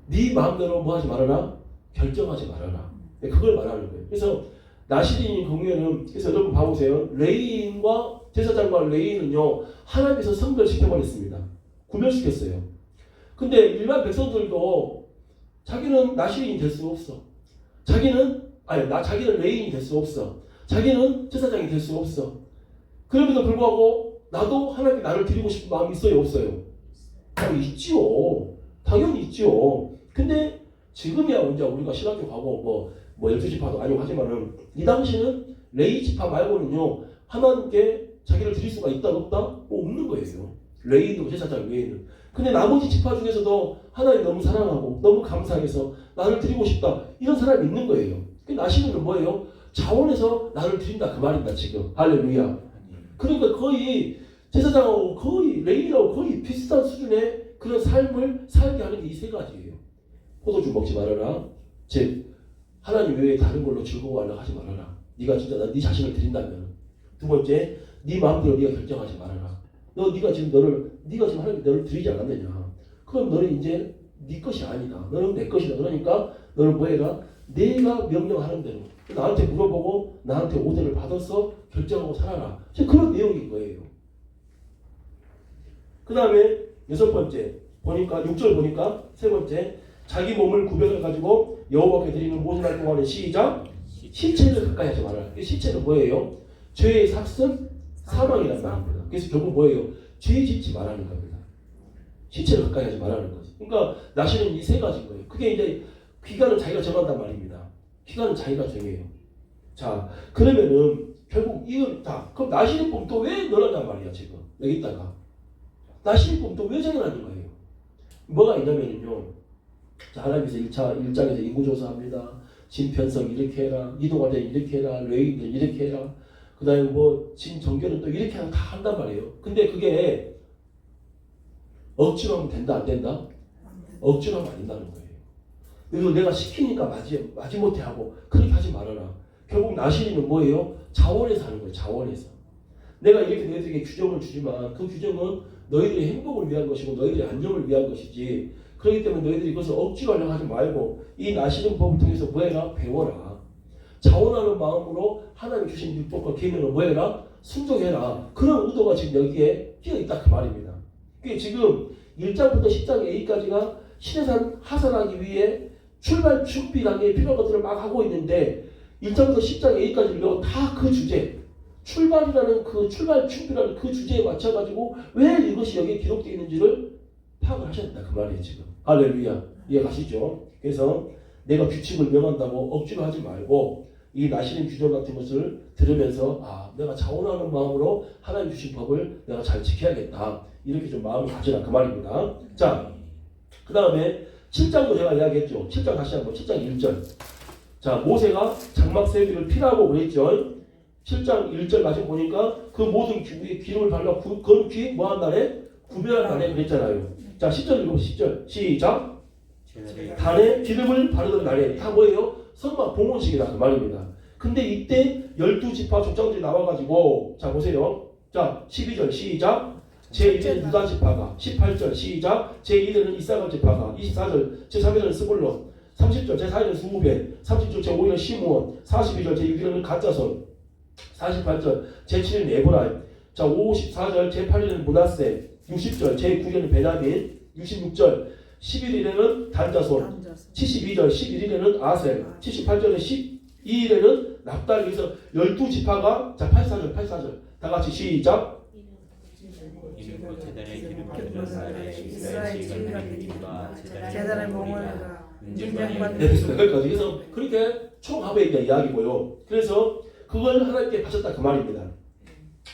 Speaker 1: 네 마음대로 뭐 하지 말아라? 결정하지 말아라. 그걸 말하는 거예요. 그래서 나시린인 경우에는 그래서 여러분 봐보세요. 레위인과 제사장과 레위인은요. 하나님께서 성별시켜버렸습니다. 구별시켰어요. 근데 일반 백성들도 자기는 나시린이 될 수 없어. 자기는 레위인이 될 수 없어. 자기는 제사장이 될 수 없어. 그럼에도 불구하고 나도 하나님께 나를 드리고 싶은 마음이 있어요? 없어요? 있지요. 당연히 있지요. 근데 지금이야 이제 우리가 신학교 가고 뭐 12지파도 아니고 하지만은 이 당시는 레위 지파 말고는요 하나님께 자기를 드릴 수가 있다 없다? 없는 거예요. 레위인도 제사장 외에는. 근데 나머지 지파 중에서도 하나님 너무 사랑하고 너무 감사해서 나를 드리고 싶다. 이런 사람이 있는 거예요. 그 나시는은 뭐예요? 자원에서 나를 드린다 그 말입니다 지금. 할렐루야. 그러니까 거의 제사장하고 거의 레위라고 거의 비슷한 수준의 그런 삶을 살게 하는 게 이 세 가지예요. 포도주 먹지 말아라. 즉 하나님 외에 다른 걸로 즐거워하려고 하지 말아라. 네가 진짜 네 자신을 드린다면. 두 번째, 네 마음대로 네가 결정하지 말아라. 네가 지금 하나님 너를 드리지 않았느냐. 그럼 너는 이제 네 것이 아니다. 너는 내 것이다. 그러니까 너는 뭐해라? 내가 명령하는 대로 나한테 물어보고 나한테 오더를 받아서 결정하고 살아라. 그런 내용인 거예요. 그 다음에 여섯 번째 보니까 6절 보니까 세 번째 자기 몸을 구별해 가지고 여호와께 드리는 모든 날 동안에 시작 시체를 가까이 하지 말아라. 시체는 뭐예요? 죄의 삭은 사망이라는 말입니다. 그래서 결국 뭐예요? 죄 짓지 말라는 겁니다. 시체를 가까이 하지 말라는 거죠. 그러니까 나시는 이 세 가지인 거예요. 그게 이제 기간은 자기가 정한단 말입니다. 기간은 자기가 정해요. 자, 그러면은 결국 이건 다 그럼 나시는 또 왜 넣었단 말이야 지금 여기다가 나시는 또 왜 정해놨는 거예요? 뭐가 있냐면요. 자, 하나님께서 1장에서 인구조사합니다. 진편성 이렇게 해라. 이동화된 이렇게 해라. 레위인들 이렇게 해라. 그 다음에 뭐 진정결은 또 이렇게 다 한단 말이에요. 근데 그게 억지로 하면 된다 안 된다? 억지로 하면 안 된다는 거예요. 그래서 내가 시키니까 마지못해 하고 그렇게 하지 말아라. 결국 나시리는 뭐예요? 자원에서 하는 거예요. 자원에서. 내가 이렇게 너희들에게 규정을 주지만 그 규정은 너희들의 행복을 위한 것이고 너희들의 안정을 위한 것이지 그렇기 때문에 너희들이 그것을 억지로 하려고 하지 말고 이 나시는 법을 통해서 뭐해라? 배워라. 자원하는 마음으로 하나님 주신 율법과 계명을 뭐해라? 순종해라. 그런 의도가 지금 여기에 끼어있다 그 말입니다. 그게 지금 1장부터 10장 A까지가 시내산 하산하기 위해 출발 준비 단계에 필요한 것들을 막 하고 있는데 1장부터 10장 A까지를 다 그 주제 출발이라는 그 출발 준비라는 그 주제에 맞춰가지고 왜 이것이 여기에 기록되어 있는지를 파악을 하셔야 된다 그 말이에요 지금. 할렐루야. 이해가시죠? 그래서 내가 규칙을 명한다고 억지로 하지 말고 이 나시는 규정 같은 것을 들으면서 내가 자원하는 마음으로 하나님 주신 법을 내가 잘 지켜야겠다 이렇게 좀 마음을 가지라 그 말입니다. 자, 그 다음에 7장도 제가 이야기했죠. 7장 다시 한번 7장 1절. 자, 모세가 장막 세비를 피라고 그랬죠. 7장 1절 마저 보니까 그 모든 귀에 기름을 발라 그 귀 뭐한 날에? 구별한 날에 그랬잖아요. 자, 10절 읽어보시죠. 10절 시작. 단에 기름을 바르던 날에 다 뭐예요? 성막 봉헌식이다 그 말입니다. 근데 이때 12지파 족장들이 나와가지고 자 보세요. 자 12절 시작. 제1에는 유다 지파가 18절 시작. 제2에는 이사갈 지파가 24절 제3에는 스불론 30절 제4에는 스우벤 30절 제5에는 시므온 42절 제6에는 갓자손 48절 제7에는 에브라임 자 54절 제8에는 므낫세 60절 제9에는 베냐민 66절 11일에는 단자손 72절 11일에는 아셀 78절에 12일에는 납달리에서 12지파가 자 84절 다같이 시작
Speaker 3: 제단의 몽원과
Speaker 1: 네, 됐습니다. 여기까지. 그래서 그렇게 총합의 이야기고요. 그래서 그걸 하나님께 바쳤다 그 말입니다.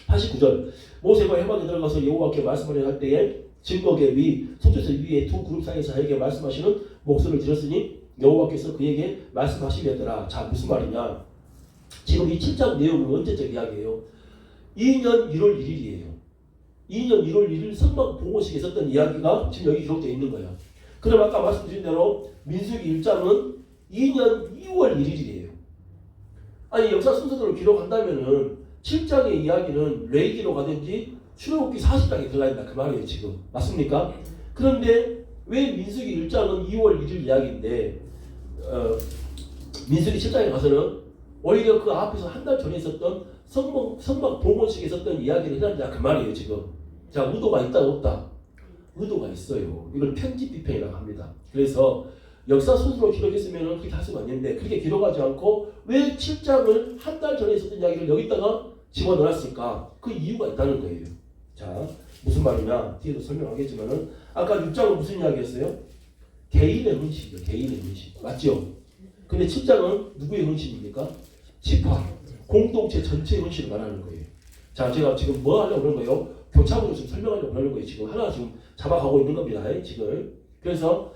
Speaker 1: 89절 모세가 해막에 들어가서 여호와께 말씀을 할 때에 증거계 위, 속죄소 위에 두 그룹 사이에서 자에게 말씀하시는 목소리를 들었으니 여호와께서 그에게 말씀하시려더라. 자 무슨 말이냐? 지금 이 7장 내용은 언제적 이야기예요? 2년 1월 1일이에요. 2년 1월 1일 성막 봉헌식에 있었던 이야기가 지금 여기 기록되어 있는 거예요. 그럼 아까 말씀드린 대로 민수기 1장은 2년 2월 1일이에요. 아니 역사 순서대로 기록한다면은 7장의 이야기는 레위기로 가든지 출애굽기 40장에 들어가 있다 그 말이에요 지금. 맞습니까? 그런데 왜 민수기 1장은 2월 1일 이야기인데 민수기 7장에 가서는 오히려 그 앞에서 한 달 전에 있었던 성막 봉헌식에 있었던 이야기를 해놨냐 그 말이에요 지금. 자 의도가 있다 없다? 의도가 있어요. 이걸 편집 비평이라고 합니다. 그래서 역사 순서로 기록했으면 그렇게 할 수가 있는데 그렇게 기록하지 않고 왜 7장을 한 달 전에 있었던 이야기를 여기다가 집어넣었을까? 그 이유가 있다는 거예요. 자 무슨 말이냐 뒤에도 설명하겠지만은 아까 6장은 무슨 이야기였어요? 개인의 헌신이죠. 개인의 헌신 맞죠? 근데 7장은 누구의 헌신입니까? 지파 공동체 전체의 헌신을 말하는 거예요. 자 제가 지금 뭐 하려고 그런 거예요? 교차적으로 좀 설명하려고 그러는 거예요. 지금 하나 지금 잡아가고 있는 겁니다. 지금. 그래서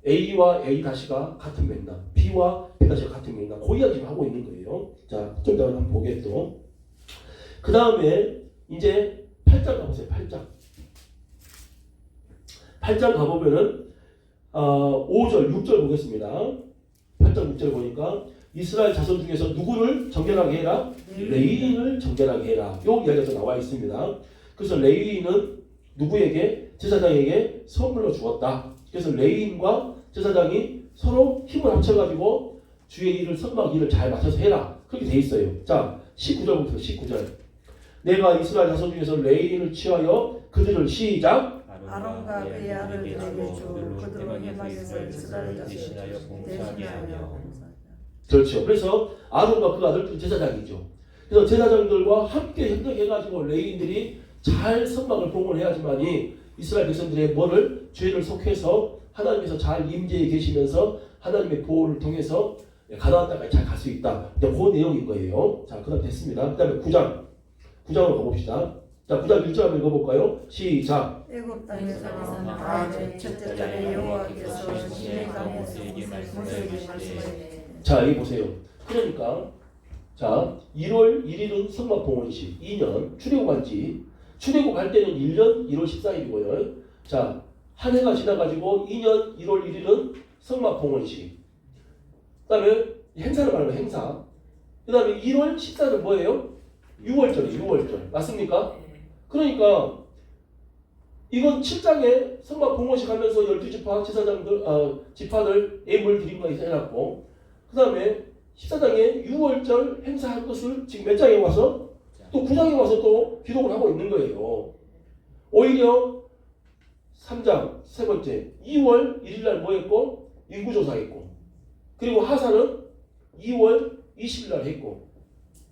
Speaker 1: A와 A-가 같은 맥락, B와 B-가 같은 맥락, 그 이야기 지금 하고 있는 거예요. 자, 좀 이따가 한번 보게 또. 그 다음에 이제 8장 가보세요. 8장 가보면은 5절, 6절 보겠습니다. 8장 6절 보니까 이스라엘 자손 중에서 누구를 정결하게 해라? 레위인을 정결하게 해라. 요 이야기가 나와 있습니다. 그래서 레위인은 누구에게? 제사장에게 선물로 주었다. 그래서 레위인과 제사장이 서로 힘을 합쳐가지고 주의 일을 선막 일을 잘 맞춰서 해라. 그렇게 돼 있어요. 자, 19절부터 19절. 내가 이스라엘 자손 중에서 레위인을 취하여 그들을 시작.
Speaker 3: 아론과 그의 아들들에게 주 그들로 해막에서 이스라엘 자손을 대신하게 하며.
Speaker 1: 그렇죠. 그래서 아론과 그 아들들이 제사장이죠. 그래서 제사장들과 함께 협력해가지고 레위인들이 잘 선막을 봉헌해야지만이 이스라엘 백성들의 뭐를 죄를 속해서 하나님께서 잘 임재해 계시면서 하나님의 보호를 통해서 가나안 땅까지 잘 갈 수 있다. 그 내용인 거예요. 자, 그다음 됐습니다. 그다음에 9장으로 가봅시다. 자, 9장 1절 한번 읽어볼까요? 시작.
Speaker 3: 애굽 땅에서 나아내 첫째 달에 여호와께서 시내강에서 모세에게 말씀하시되.
Speaker 1: 자, 여기 보세요. 그러니까 자, 1월 1일은 성막 봉헌식 2년 출애굽한지 출애굽할 때는 1년 1월 14일이고요. 자, 한 해가 지나가지고 2년 1월 1일은 성막 봉헌식. 그다음에 행사를 말하는 행사. 그다음에 1월 14일은 뭐예요? 6월절이에요. 6월절. 맞습니까? 그러니까 이건 7장에 성막 봉헌식 하면서 12지파 제사장들 지파들 예물 드린 거 해놨고, 그 다음에 14장에 6월절 행사할 것을 지금 몇 장에 와서 또 9장에 와서 또 기록을 하고 있는 거예요. 오히려 3장 세 번째 2월 1일날 뭐 했고? 인구조사했고, 그리고 하사는 2월 20일날 했고,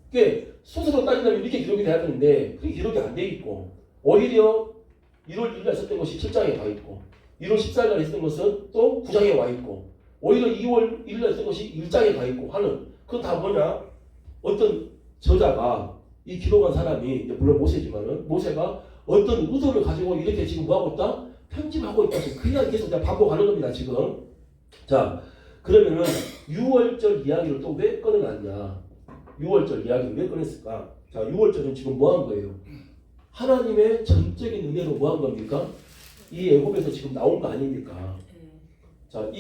Speaker 1: 그게 순서로 따진다면 이렇게 기록이 돼야 되는데 그게 기록이 안 돼 있고, 오히려 1월 1일날 했던 것이 7장에 와 있고, 1월 14일날 했던 것은 또 9장에 와 있고, 오히려 2월 1일날 했던 것이 1장에 가 있고 하는, 그건 다 뭐냐? 어떤 저자가 이 기록한 사람이 물론 모세지만은 모세가 어떤 의도를 가지고 이렇게 지금 뭐하고 있다? 편집하고 있다. 그 이야기 계속 내가 반복하는 겁니다. 지금. 자, 그러면은 6월절 이야기를 또 왜 꺼내놨냐? 6월절 이야기를 왜 꺼냈을까? 자, 6월절은 지금 뭐 한 거예요? 하나님의 전적인 은혜로 뭐 한 겁니까? 이 애굽에서 지금 나온 거 아닙니까? 자,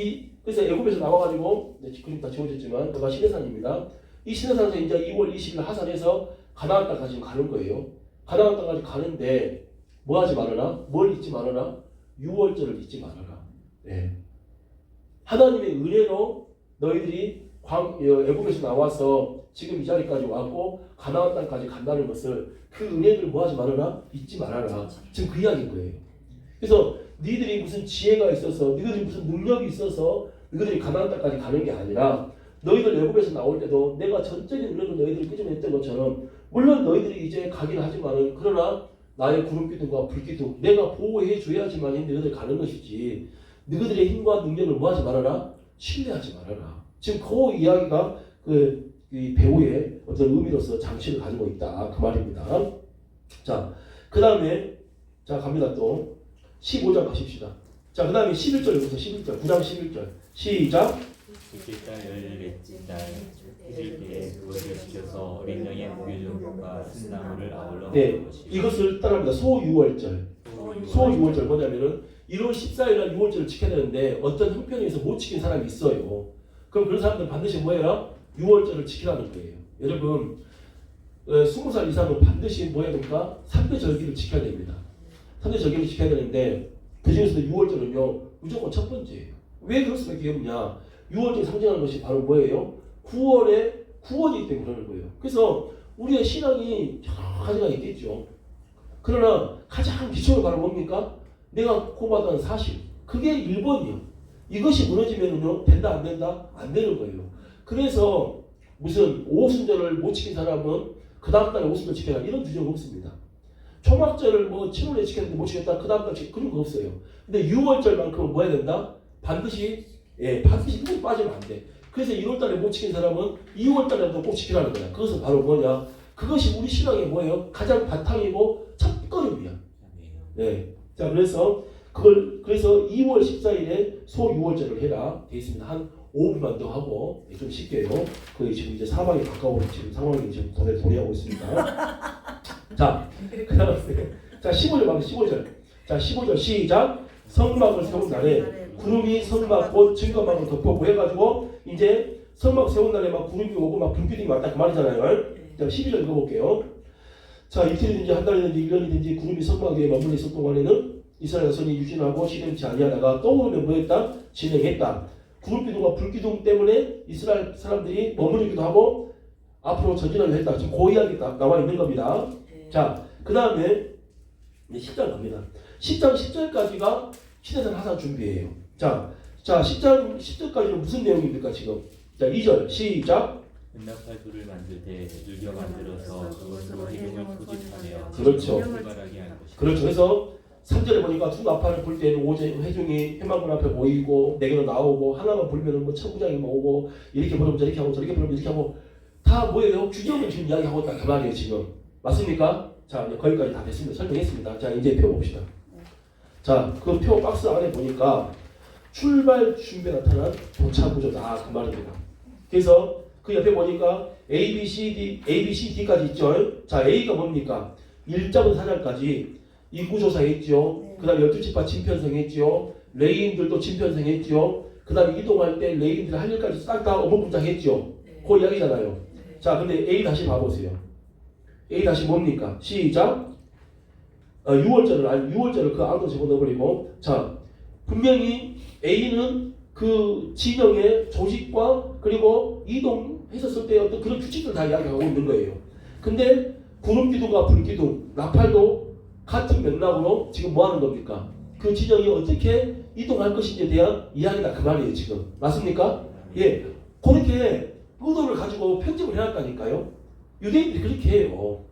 Speaker 1: 그래서 애굽에서 나와가지고 그림 다 지워졌지만 그가 시내산입니다. 이 시내산에서 이제 2월 20일 하산해서 가나안 땅까지 가는 거예요. 가나안 땅까지 가는데 뭐 하지 말아라? 뭘 잊지 말아라? 6월절을 잊지 말아라. 네. 하나님의 은혜로 너희들이 애굽에서 나와서 지금 이 자리까지 왔고 가나안 땅까지 간다는 것을, 그 은혜를 뭐 하지 말아라? 잊지 말아라. 지금 그 이야기인 거예요. 그래서 너희들이 무슨 지혜가 있어서, 너희들이 무슨 능력이 있어서 너희들이 가나안 땅까지 가는 게 아니라, 너희들 애굽에서 나올 때도 내가 전적인 능력으로 너희들을 끄집어냈던 것처럼, 물론 너희들이 이제 가긴 하지만은 그러나 나의 구름 기둥과 불 기둥 내가 보호해 줘야지만 너희들 가는 것이지, 너희들의 힘과 능력을 뭐 하지 말아라? 신뢰하지 말아라. 지금 그 이야기가 이 배우의 어떤 의미로서 장치를 가지고 있다, 그 말입니다. 자, 그 다음에 자 갑니다. 또 15장 가십시다. 자, 그 다음에 11절부터 11절 9장 11절 시작.
Speaker 2: 둘째 달 14날 해질 때에 그것을 지켜서 어린 양의 목요일과 쓴나물을 아울러
Speaker 1: 네,
Speaker 2: 먹을 것이요.
Speaker 1: 이것을 따라합니다. 소6월절. 소6월절 뭐냐면은 1월 14일날 6월절을 지켜야 되는데 어떤 형편에 의해서 못 지킨 사람이 있어요. 그럼 그런 사람들은 반드시 뭐 해라? 6월절을 지키라는 거예요. 여러분 20살 이상은 반드시 뭐 해야 됩니까? 3대 절기를 지켜야 됩니다. 3대 절기를 지켜야 되는데 그 중에서도 6월절은요 무조건 첫 번째예요. 왜 그럴 수밖에 없냐? 6월절 상징하는 것이 바로 뭐예요? 9월에 구원이기 때문에 그러는 거예요. 그래서 우리의 신앙이 여러 가지가 있겠죠. 그러나 가장 기초는 바로 뭡니까? 내가 고받은 사실. 그게 1번이요. 이것이 무너지면은요 된다 안 된다? 안 되는 거예요. 그래서 무슨 오순절을 못 지킨 사람은 그 다음 달에 오순절 지켜라 이런 규정이 없습니다. 초막절을 뭐 7월에 지켰는데 못 지켰다 그 다음 달에 그런 거 없어요. 근데 6월절만큼은 뭐 해야 된다? 반드시 반드시 빠지면 안 돼. 그래서 1월달에 못 지킨 사람은 2월달에도 꼭 지키라는 거야. 그것은 바로 뭐냐? 그것이 우리 신앙의 뭐예요? 가장 바탕이고 첫 첫걸음이야. 네. 자, 그래서 2월 14일에 소 6월절을 해라 돼 있습니다. 한 5분만 더 하고 좀 쉽게요. 거의 지금 이제 사방이 가까운 지금 상황이 지금 도래하고 있습니다. 자, 그다음에 자 15절 봐 15절. 자 15절 시작. 성막을 세운 날에 구름이 성막 곧 증거막을 덮고 해가지고 이제 성막 세운 날에 막 구름이 오고 막 불기둥이 왔다 그 말이잖아요. 자 12절 읽어볼게요. 자 이틀이든지 한 달이든지 1년이든지 구름이 성막 위에 머물러 있을 동안에는 이스라엘 자손이 유진하고 시름치 아니하다가 떠오르면 뭐했다? 진행했다. 구름기둥과 불기둥 때문에 이스라엘 사람들이 머무르기도 하고 앞으로 전진하려 했다. 지금 그 이야기 나와 있는 겁니다. 자, 그 다음에 10장 갑니다. 10장 10절까지가 시대산 하산 준비예요. 자 10장 10절까지는 무슨 내용입니까 지금? 자 2절 시작.
Speaker 2: 은낙할 돌을 만들 때 눌겨 만들어서 그것으로 해경을 포집하며
Speaker 1: 그렇죠.
Speaker 2: 출발하게 한 것이다.
Speaker 1: 그렇죠. 그래서 3절에 보니까 두 나팔을 불 때는 오제 회중이 해망군 앞에 모이고 네 개로 나오고 하나만 불면은 뭐 천부장이 모으고 이렇게 부르면 저렇게 하고 저렇게 부르면 이렇게 하고 다 뭐예요? 규정을 지금 이야기하고 있다 그 말이에요 지금. 맞습니까? 자 이제 거기까지 다 됐습니다. 설명했습니다. 자 이제 표 봅시다. 자 그 표 박스 안에 보니까 출발 준비에 나타난 도착 구조다 그 말입니다. 그래서 그 옆에 보니까 A, B, C, D까지 있죠. 자 A가 뭡니까? 1장부터 4장까지 인구조사 했죠. 그 다음에 12지파 진편성 했죠. 레이인들도 진편성 했죠. 그 다음에 이동할 때 레이인들 할 일까지 싹 다 어부분장 했죠. 그 이야기잖아요. 자 근데 A 다시 봐보세요. A 다시 뭡니까? 시작. 6월절을 그 안으로 집어넣어버리고 자 분명히 A는 그 진영의 조직과 그리고 이동했었을 때 어떤 그런 규칙들 다 이야기하고 있는 거예요. 근데 구름기둥과 불기둥, 나팔도 같은 맥락으로 지금 뭐 하는 겁니까? 그 진영이 어떻게 이동할 것인지에 대한 이야기다 그 말이에요 지금. 맞습니까? 예, 그렇게 의도를 가지고 편집을 해놨다니까요. 유대인들이 그렇게 해요.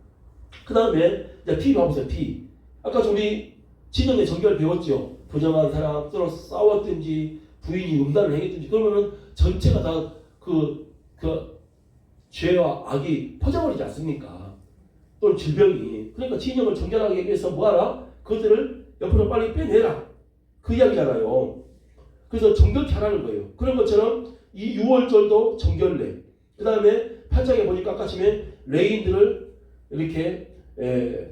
Speaker 1: 그 다음에 P 봐보세요. P. 아까 우리 진영의 정결 배웠죠. 부정한 사람 서로 싸웠든지 부인이 음란을 행했든지 그러면은 전체가 다 그 죄와 악이 퍼져버리지 않습니까? 또는 질병이. 그러니까 진영을 정결하게 위해서 뭐하라? 그것들을 옆으로 빨리 빼내라. 그 이야기잖아요. 그래서 정결케 하라는 거예요. 그런 것처럼 이 6월절도 정결례. 그 다음에 8장에 보니까 아까 전에 레인들을 이렇게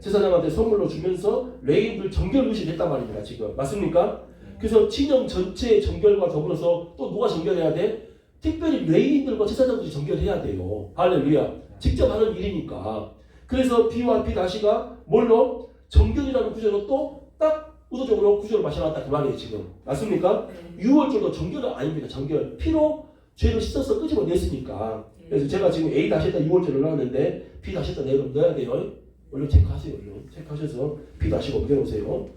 Speaker 1: 제사장한테 선물로 주면서 레인들 정결 의식을 했단 말입니다. 지금. 맞습니까? 그래서 진영 전체의 정결과 더불어서 또 누가 정결해야 돼? 특별히 레인들과 제사장들이 정결해야 돼요. 할렐루야. 직접 하는 일이니까. 그래서 B와 B 다시가 뭘로? 정결이라는 구조로 또 딱 의도적으로 구조를 마셔놨다 그 말이에요 지금. 맞습니까? 6월절도 정결은 아닙니다. 정결. 피로 죄를 씻어서 끄집어냈으니까. 그래서 제가 지금 A 다시 했다 6월절을 넣었는데 B 다시 했다 내일 넣어야 돼요. 얼른 체크하세요. 얼른 체크하셔서 B 다시 옮겨놓으세요.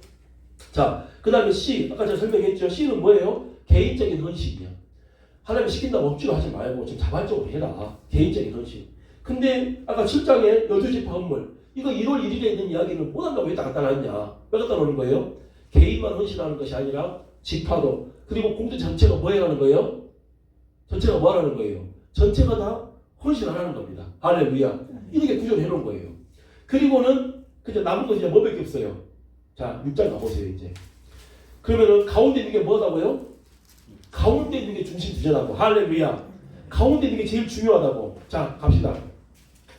Speaker 1: 자, 그 다음에 C. 아까 제가 설명했죠. C는 뭐예요? 개인적인 헌신이야. 하나님 시킨다고 억지로 하지 말고 좀 자발적으로 해라. 개인적인 헌신. 근데 아까 7장에 12지파 헌물. 이거 1월 1일에 있는 이야기는 못한다고 왜 갖다 놨냐? 왜 갖다 놓는 거예요? 개인만 헌신하는 것이 아니라 지파도. 그리고 공동 전체가 뭐 해가는 거예요? 전체가 뭐 하라는 거예요? 전체가 다 헌신하라는 겁니다. 할렐루야. 이렇게 구조를 해놓은 거예요. 그리고는 그냥 남은 것이 이제 뭐밖에 없어요. 자, 6장 가보세요 이제. 그러면은 가운데 있는 게 뭐다고요? 가운데 있는 게 중심 주제라고. 할렐루야. 가운데 있는 게 제일 중요하다고. 자, 갑시다.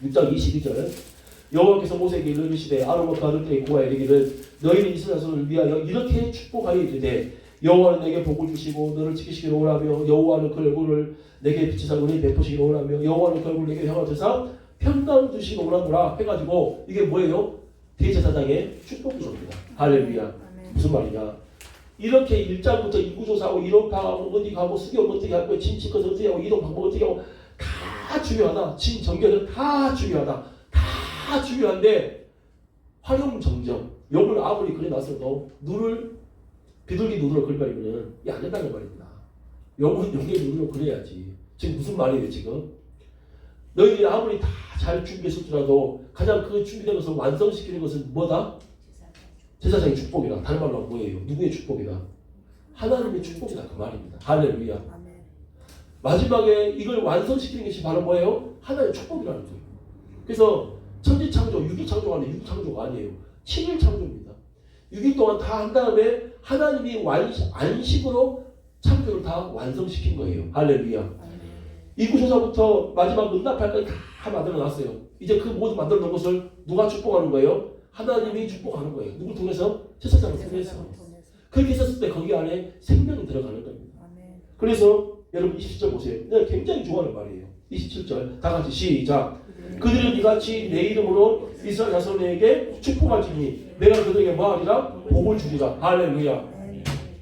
Speaker 1: 6장 22절. 여호와께서 모세에게 이르시되 아론과 아들들의 고가 이르기를 너희는 이스라엘 자손을 위하여 이렇게 축복하여 이르되 여호와는 내게 복을 주시고 너를 지키시기로 원하며 여호와는 그 얼굴을 내게 비치사 은혜 베푸시기로 원하며 여호와는 그 얼굴을 내게 향하셔서 평강 주시기로 원하노라 해가지고 이게 뭐예요? 대제사장의 축복 구조입니다. 할렐루야. 무슨 말이냐? 이렇게 1장부터 인구조사하고 이론 파악하고 어디 가고 수경 어떻게 할 거야, 진치 것 어떻게 하고 이동 방법 어떻게 하고 다 중요하다. 진 정결은 다 중요하다. 다 중요한데 활용정정. 욕을 아무리 그려놨어도 비둘기 눈으로 그려버리면 이게 안 된다는 말입니다. 욕은 용의 눈으로 그려야지. 지금 무슨 말이에요 지금? 너희들이 아무리 다 잘 준비했을지라도 가장 그 준비된 것을 완성시키는 것은 뭐다? 제사장의 축복이다. 다른 말로 뭐예요? 누구의 축복이다? 하나님의 축복이다. 그 말입니다. 할렐루야. 마지막에 이걸 완성시키는 것이 바로 뭐예요? 하나님의 축복이라는 거예요. 그래서 천지창조, 유기창조가 아니에요. 유기창조가 아니에요. 7일 창조입니다. 6일 동안 다 한 다음에 하나님이 안식으로 창조를 다 완성시킨 거예요. 할렐루야. 이구조사부터 마지막 응답할까지 다 만들어놨어요. 이제 그 모든 만들어 놓은 것을 누가 축복하는 거예요? 하나님이 축복하는 거예요. 누굴 통해서? 제사장을 통해서. 그렇게 했었을 때 거기 안에 생명이 들어가는 겁니다. 그래서 여러분 27절 보세요. 내가 굉장히 좋아하는 말이에요. 27절 다 같이 시작. 그들은 이같이 내 이름으로 이스라엘 자손에게 축복할지니 내가 그들에게 뭐하리라? 복을 주리라. 할렐루야.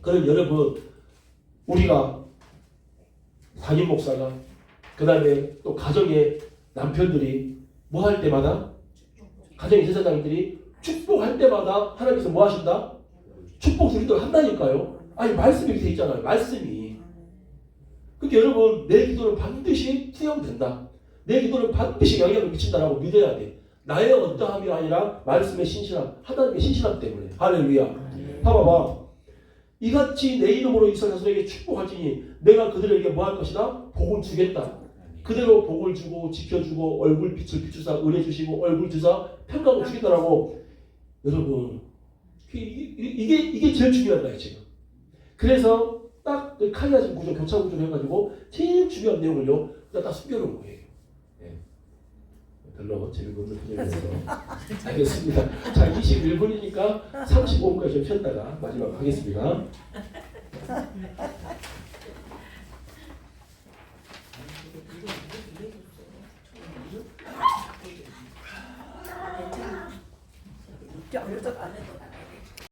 Speaker 1: 그럼 여러분 우리가 담임 목사가 그 다음에 또 가정의 남편들이 뭐 할 때마다 가정의 제사장들이 축복할 때마다 하나님께서 뭐 하신다? 축복 드리도록 한다니까요. 아니 말씀이 이렇게 돼 있잖아요. 말씀이. 근데 여러분 내 기도는 반드시 투영된다. 내 기도는 반드시 영향을 미친다라고 믿어야 돼. 나의 어떠함이 아니라 말씀의 신실함, 하나님의 신실함 때문에. 할렐루야. 봐봐봐. 이같이 내 이름으로 이스라엘 자손에게 축복할지니 내가 그들에게 뭐 할 것이다? 복을 주겠다. 그대로 복을 주고 지켜주고 얼굴 빛을 비추사 은혜 주시고 얼굴 주사 평강을 주겠다라고. 여러분 이게 제일 중요한 거예요 지금. 그래서 딱 칼리아즘 구조 교차 구조를 해가지고 제일 중요한 내용을요 딱 숨겨놓은 거예요. 네. 별로 재미가 없는 표정이라서 알겠습니다. 자 21분이니까 35분까지 좀 쉬었다가 마지막 하겠습니다.
Speaker 3: 아무것도 안 해도